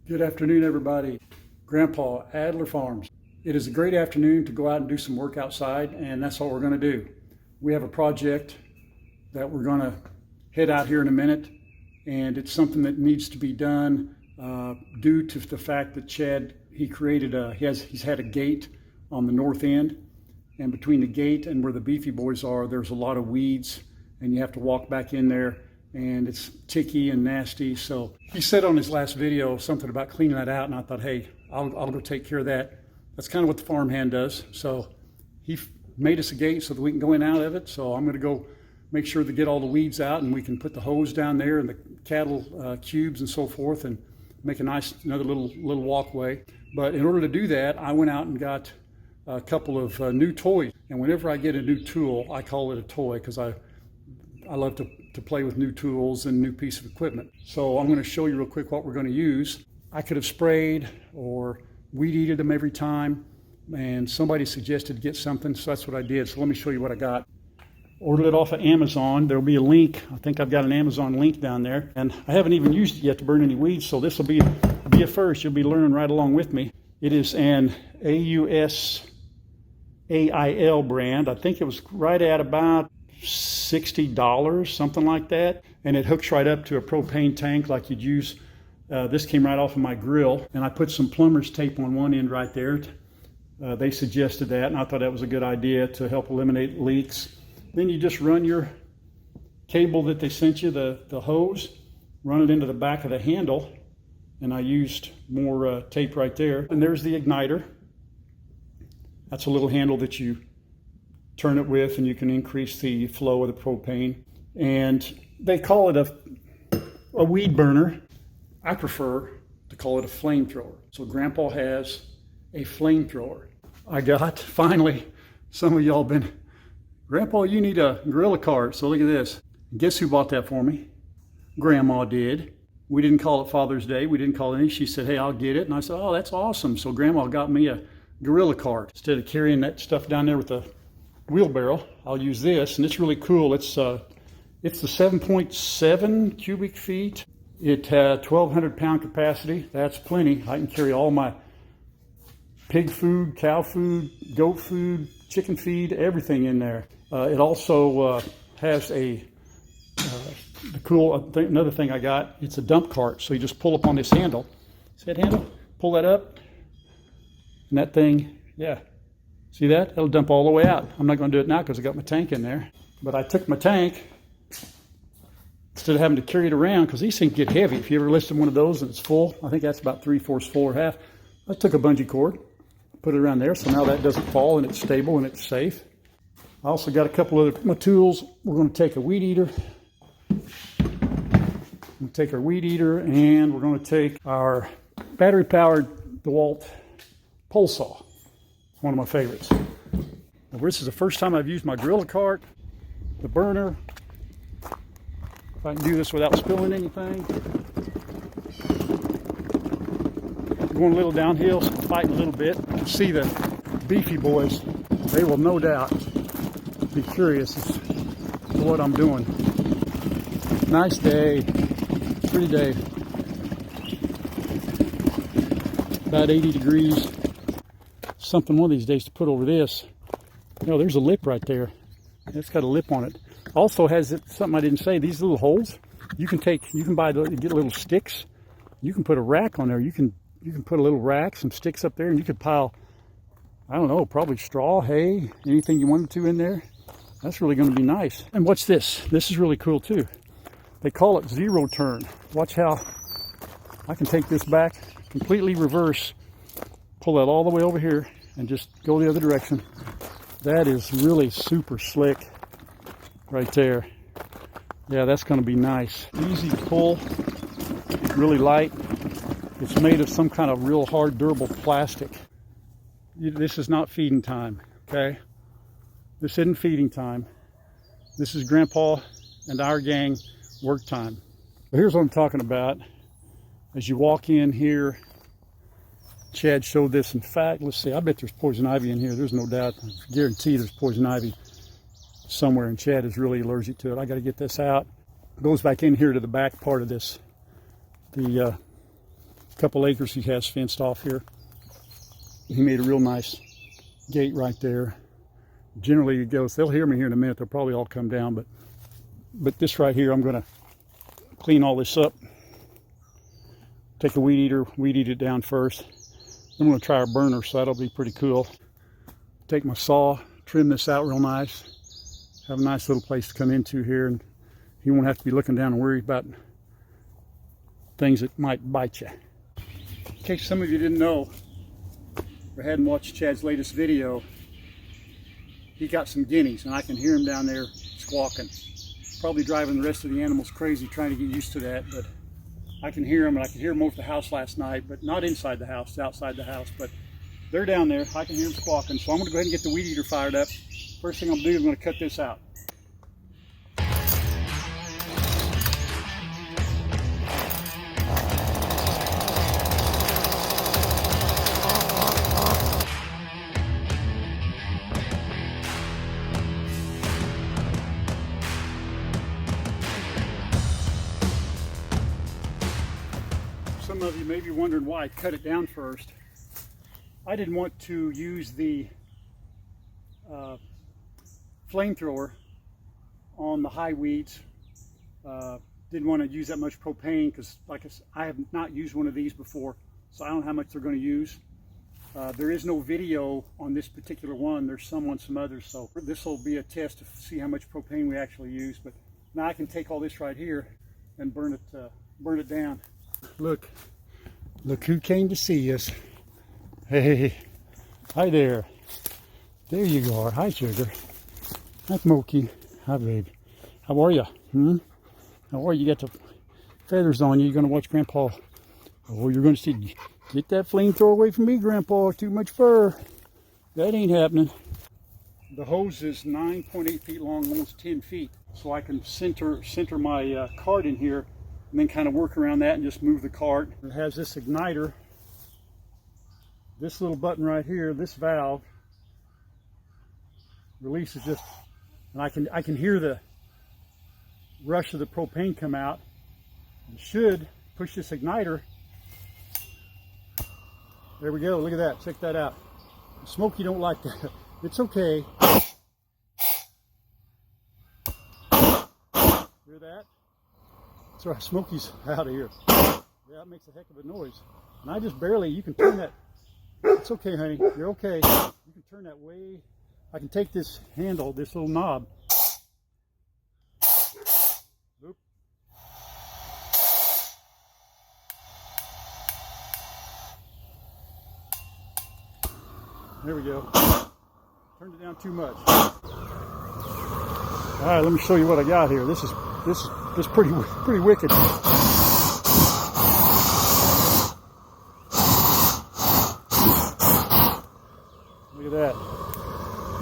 Good afternoon, everybody. Grandpa, Adler Farms. It is a great afternoon to go out and do some work outside, and that's what we're going to do. We have a project that we're going to head out here in a minute, and it's something that needs to be done due to the fact that Chad, he's had a gate on the north end, and between the gate and where the beefy boys are, there's a lot of weeds, and you have to walk back in there, and it's ticky and nasty. So he said on his last video something about cleaning that out, and I thought, hey, I'll go take care of that. That's kind of what the farmhand does. So he made us a gate so that we can go in and out of it. So I'm going to go make sure to get all the weeds out, and we can put the hose down there and the cattle cubes and so forth, and make a nice another little walkway. But in order to do that, I went out and got a couple of new toys. And whenever I get a new tool, I call it a toy, because I love to play with new tools and new piece of equipment. So I'm going to show you real quick what we're going to use. I could have sprayed or weed eated them every time, and somebody suggested to get something, so that's what I did. So let me show you what I got. Ordered it off of Amazon. There'll be a link. I think I've got an Amazon link down there, and I haven't even used it yet to burn any weeds, so this will be a first. You'll be learning right along with me. It is an AUSAIL brand. I think it was right at about $60, something like that, and it hooks right up to a propane tank like you'd use. This came right off of my grill, and I put some plumber's tape on one end right there. They suggested that, and I thought that was a good idea to help eliminate leaks. Then you just run your cable that they sent you, the hose, run it into the back of the handle, and I used more tape right there. And there's the igniter. That's a little handle that you turn it with, and you can increase the flow of the propane. And they call it a weed burner. I prefer to call it a flamethrower. So Grandpa has a flamethrower. I got, finally, some of y'all been, Grandpa, you need a gorilla cart. So look at this. Guess who bought that for me? Grandma did. We didn't call it Father's Day. We didn't call it any. She said, hey, I'll get it. And I said, oh, that's awesome. So Grandma got me a gorilla cart. Instead of carrying that stuff down there with the wheelbarrow, I'll use this, and it's really cool. It's the 7.7 cubic feet. It had 1,200 pound capacity. That's plenty. I can carry all my pig food, cow food, goat food, chicken feed, everything in there. It also has another thing I got. It's a dump cart. So you just pull up on this handle. See that handle? Pull that up, and that thing, yeah. See that? It'll dump all the way out. I'm not going to do it now because I got my tank in there. But I took my tank, instead of having to carry it around, because these things get heavy. If you ever listed one of those and it's full, I think that's about 3/4 full or half. I took a bungee cord, put it around there, so now that doesn't fall, and it's stable and it's safe. I also got a couple of my tools. We're going to take a weed eater. We'll take our weed eater, and we're going to take our battery-powered DeWalt pole saw. One of my favorites. Now, this is the first time I've used my gorilla cart, the burner. If I can do this without spilling anything. Going a little downhill, so I'm fighting a little bit. You can see the beefy boys. They will no doubt be curious as to what I'm doing. Nice day, pretty day. About 80 degrees. Something one of these days to put over this. No, there's a lip right there. It's got a lip on it. Also has something I didn't say. These little holes, you can get little sticks. You can put a rack on there. You can put a little rack, some sticks up there, and you could pile, I don't know, probably straw, hay, anything you wanted to in there. That's really going to be nice. And what's this? This is really cool too. They call it zero turn. Watch how I can take this back, completely reverse, pull that all the way over here, and just go the other direction. That is really super slick right there. Yeah, that's going to be nice. Easy to pull, really light. It's made of some kind of real hard, durable plastic. This is not feeding time, okay? This isn't feeding time. This is Grandpa and our gang work time. But here's what I'm talking about. As you walk in here, Chad showed this. In fact, let's see, I bet there's poison ivy in here. There's no doubt. I guarantee there's poison ivy somewhere, and Chad is really allergic to it. I got to get this out. It goes back in here to the back part of this, the couple acres he has fenced off here. He made a real nice gate right there. Generally it goes, they'll hear me here in a minute, they'll probably all come down, but this right here, I'm gonna clean all this up. Take a weed eater, weed eat it down first. I'm gonna try a burner, so that'll be pretty cool. Take my saw, trim this out real nice. Have a nice little place to come into here, and you won't have to be looking down and worried about things that might bite you. In case some of you didn't know or hadn't watched Chad's latest video, he got some guineas, and I can hear him down there squawking. Probably driving the rest of the animals crazy trying to get used to that, but I can hear them, and I could hear them over the house last night, but not inside the house, outside the house. But they're down there. I can hear them squawking, so I'm going to go ahead and get the weed eater fired up. First thing I'm going to do is I'm going to cut this out. Some of you may be wondering why I cut it down first. I didn't want to use the flamethrower on the high weeds. Didn't want to use that much propane because, like I have not used one of these before, so I don't know how much they're going to use. There is no video on this particular one. There's some on some others, so this will be a test to see how much propane we actually use. But now I can take all this right here and burn it down. Look who came to see us. Hey, hi there. There you are. Hi, sugar. Hi, Smokey. Hi, babe. How are you? How are you? You got the feathers on you. You're going to watch Grandpa. Oh, you're going to see. Get that flamethrower away from me, Grandpa. Too much fur. That ain't happening. The hose is 9.8 feet long, almost 10 feet. So I can center my cart in here and then kind of work around that and just move the cart. It has this igniter. This little button right here, this valve, releases this, and I can hear the rush of the propane come out. You should push this igniter. There we go, look at that, check that out. Smokey don't like that. It's okay. Hear that? That's right, Smokey's out of here. Yeah, that makes a heck of a noise. And I just barely, you can turn that. It's okay, honey, you're okay. You can turn that way. I can take this handle, this little knob. Oop. There we go. Turned it down too much. All right, let me show you what I got here. This is pretty wicked. Look at that.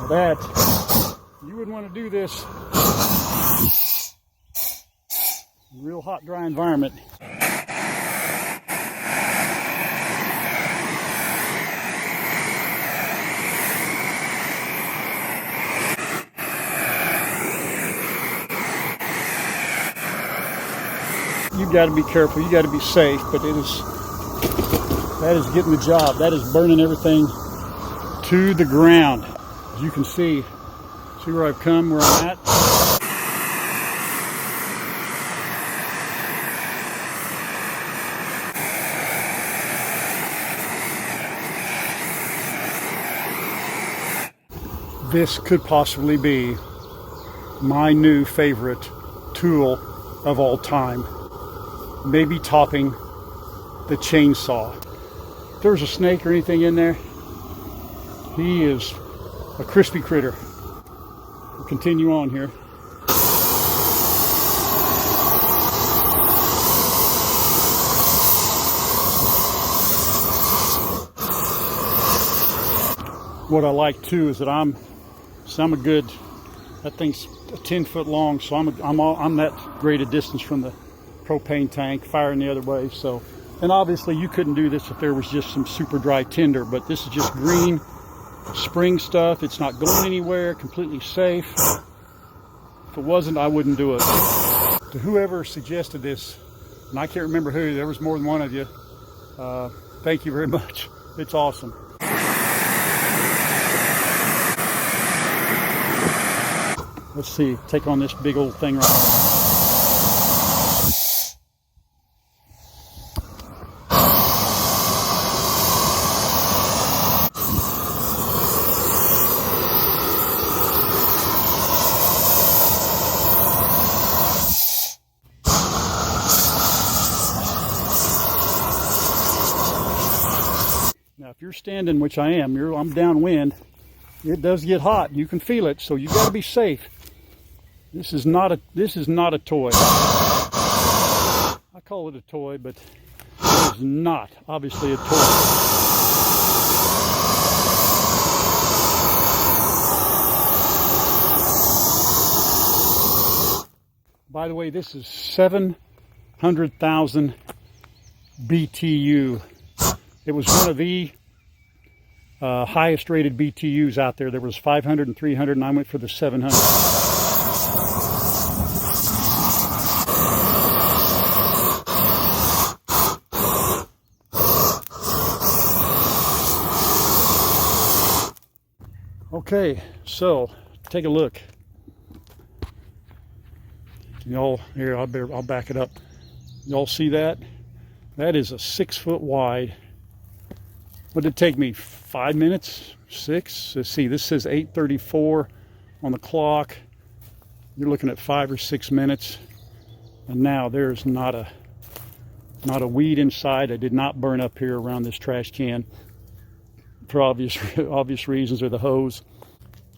Now that, you wouldn't want to do this in a real hot, dry environment. You've got to be careful, you got to be safe, but that is getting the job. That is burning everything to the ground. As you can see where I've come, where I'm at. This could possibly be my new favorite tool of all time. Maybe topping the chainsaw. If there's a snake or anything in there, he is a crispy critter. We'll continue on here. What I like too is that I'm a good, that thing's 10 foot long, so I'm that great a distance from the propane tank, firing the other way. So, and obviously you couldn't do this if there was just some super dry tinder, but this is just green spring stuff. It's not going anywhere, completely safe. If it wasn't, I wouldn't do it. To whoever suggested this, and I can't remember who, there was more than one of you, Thank you very much. It's awesome. Let's see, take on this big old thing right now. Now, if you're standing, which I am, I'm downwind, it does get hot. You can feel it, so you got to be safe. This is not a toy. I call it a toy, but it is not obviously a toy. By the way, this is 700,000 BTU. It was one of the highest rated BTUs out there. There was 500 and 300, and I went for the 700. Okay, so take a look. Y'all, here, I'll back it up. Y'all see that? That is a 6 foot wide. What did it take me? 5 minutes? 6? Let's see, this says 8:34 on the clock. You're looking at 5 or 6 minutes. And now there's not a weed inside. I did not burn up here around this trash can for obvious reasons, or the hose.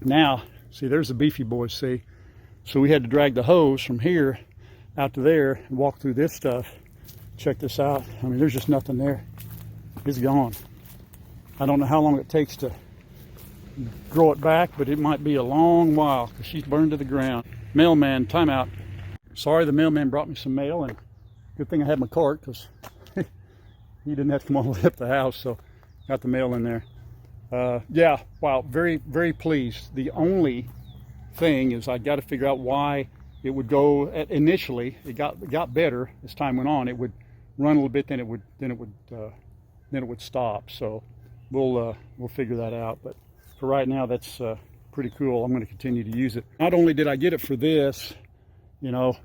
Now, see, there's the beefy boys, see? So we had to drag the hose from here out to there and walk through this stuff. Check this out. I mean, there's just nothing there. It's gone. I don't know how long it takes to grow it back, but it might be a long while because she's burned to the ground. Mailman, timeout. Sorry, the mailman brought me some mail, and good thing I had my cart because he didn't have to come all the way up the house, so got the mail in there. Yeah, wow, very, very pleased. The only thing is I got to figure out why it would go initially. It got better as time went on. It would run a little bit, then it would stop. So we'll figure that out. But for right now, that's pretty cool. I'm going to continue to use it. Not only did I get it for this, you know,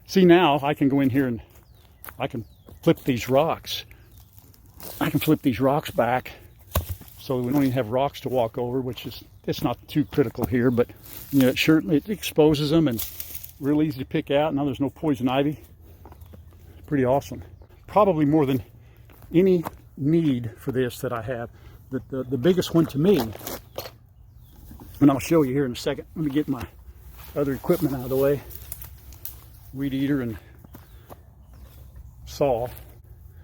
see, now I can go in here and I can flip these rocks. I can flip these rocks back, so we don't even have rocks to walk over, which is, it's not too critical here, but you know, it exposes them and really easy to pick out. Now there's no poison ivy. Pretty awesome. Probably more than any need for this that I have. The biggest one to me, and I'll show you here in a second. Let me get my other equipment out of the way. Weed eater and saw.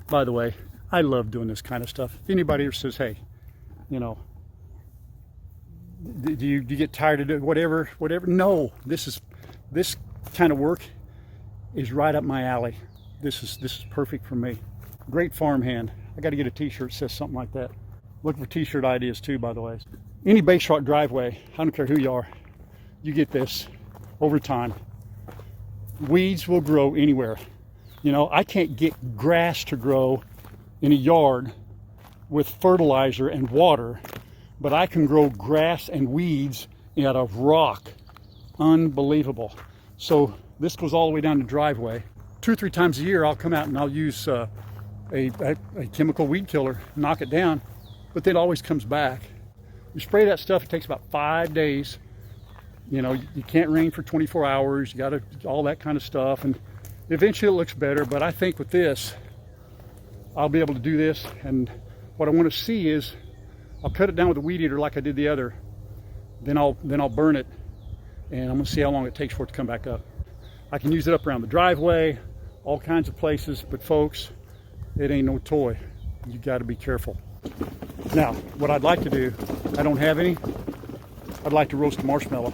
By the way, I love doing this kind of stuff. If anybody ever says, hey, you know, do you get tired of doing whatever? No, this kind of work is right up my alley. This is perfect for me. Great farmhand. I got to get a t-shirt that says something like that. Looking for t-shirt ideas too, by the way. Any base rock driveway, I don't care who you are, you get this over time. Weeds will grow anywhere. You know, I can't get grass to grow in a yard with fertilizer and water, but I can grow grass and weeds out of rock. Unbelievable. So this goes all the way down the driveway. 2 or 3 times a year I'll come out and I'll use a chemical weed killer, knock it down, but then it always comes back. You spray that stuff, it takes about 5 days. You know, you can't rain for 24 hours, you gotta, all that kind of stuff, and eventually it looks better. But I think with this, I'll be able to do this, and what I want to see is I'll cut it down with a weed eater like I did the other, then I'll burn it, and I'm gonna see how long it takes for it to come back up. I can use it up around the driveway, all kinds of places, but folks, it ain't no toy. You got to be careful. Now, what I'd like to do, I don't have any, I'd like to roast a marshmallow.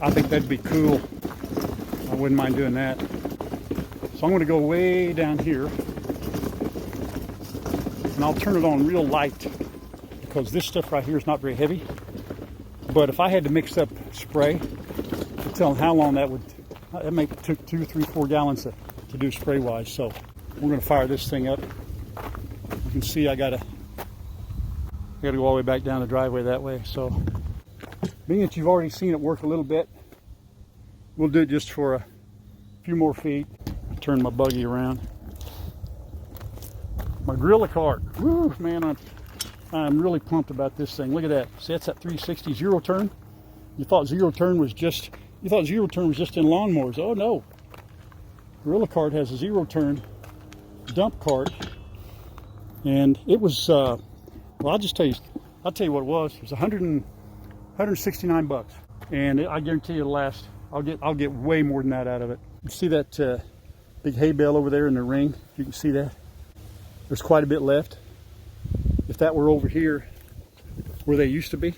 I think that'd be cool. I wouldn't mind doing that. So I'm going to go way down here, and I'll turn it on real light because this stuff right here is not very heavy. But if I had to mix up spray, I'm telling how long that would, that may took 2, 3, 4 gallons to do spray wise. So we're going to fire this thing up. You can see I gotta go all the way back down the driveway that way. So being that you've already seen it work a little bit, we'll do it just for a few more feet. Turn my buggy around. My gorilla cart. Woo, man, I'm really pumped about this thing. Look at that. See, that's that 360 zero turn. You thought zero turn was just in lawnmowers. Oh no. Gorilla cart has a zero turn dump cart. And it was well, I'll tell you what it was. It was 169 bucks. And I guarantee it'll last. I'll get way more than that out of it. You see that big hay bale over there in the ring? You can see that. There's quite a bit left. If that were over here where they used to be,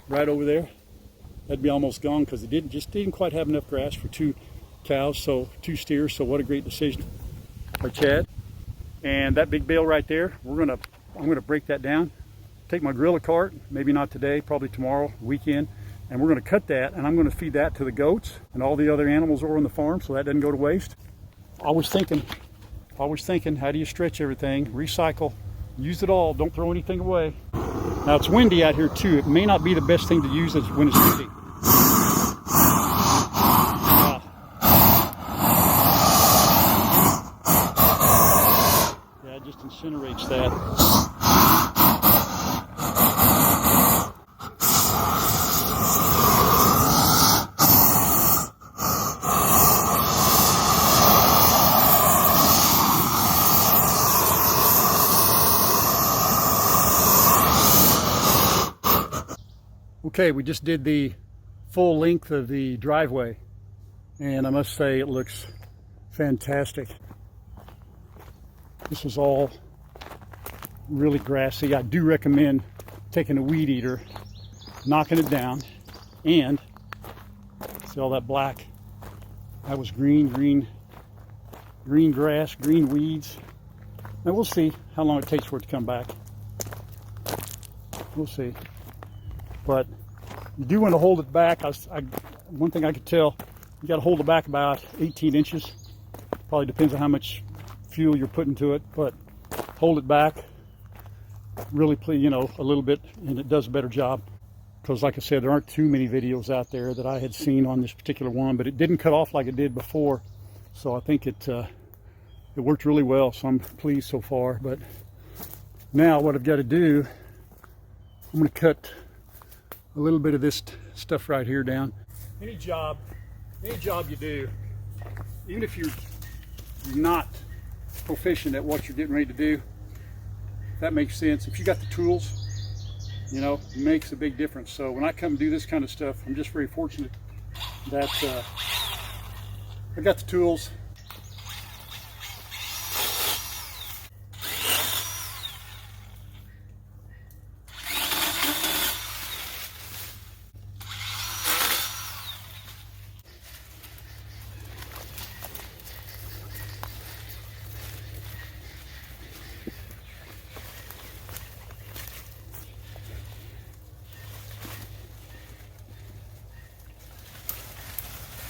right over there, that'd be almost gone because it didn't quite have enough grass for 2 cows, so 2 steers. So what a great decision by Chad. And that big bale right there, I'm gonna break that down, take my gorilla cart, maybe not today, probably tomorrow, weekend, and we're gonna cut that, and I'm gonna feed that to the goats and all the other animals over on the farm so that doesn't go to waste. I was thinking, how do you stretch everything? Recycle, use it all, don't throw anything away. Now it's windy out here too. It may not be the best thing to use when it's windy. Yeah, it just incinerates that. Okay, we just did the full length of the driveway, and I must say it looks fantastic. This is all really grassy. I do recommend taking a weed eater, knocking it down, and see all that black? That was green grass, green weeds. Now we'll see how long it takes for it to come back. We'll see. But you do want to hold it back. One thing I could tell, you got to hold it back about 18 inches. Probably depends on how much fuel you're putting to it, but hold it back really, a little bit, and it does a better job. Because like I said, there aren't too many videos out there that I had seen on this particular one, but it didn't cut off like it did before. So I think it worked really well. So I'm pleased so far. But now what I've got to do, I'm going to cut a little bit of this stuff right here down. Any job you do, even if you're not proficient at what you're getting ready to do, that makes sense. If you got the tools, it makes a big difference. So when I come do this kind of stuff, I'm just very fortunate that I got the tools.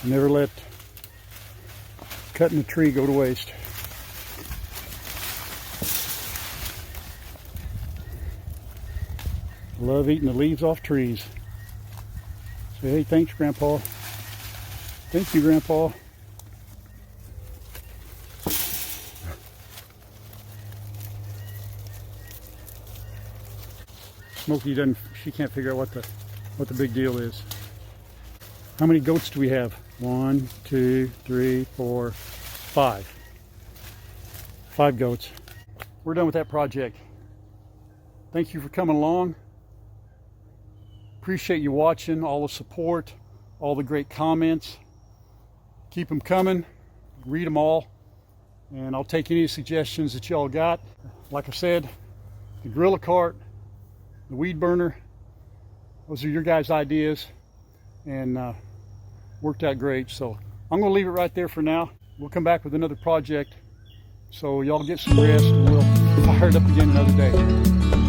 Never let cutting a tree go to waste. Love eating the leaves off trees. Say, hey, thanks, Grandpa. Thank you, Grandpa. Smokey she can't figure out what the big deal is. How many goats do we have? 1, 2, 3, 4, 5. 5 goats. We're done with that project. Thank you for coming along. Appreciate you watching, all the support, all the great comments. Keep them coming. Read them all. And I'll take any suggestions that y'all got. Like I said, the gorilla cart, the weed burner, those are your guys' ideas. And worked out great. So I'm going to leave it right there for now. We'll come back with another project. So y'all get some rest and we'll fire it up again another day.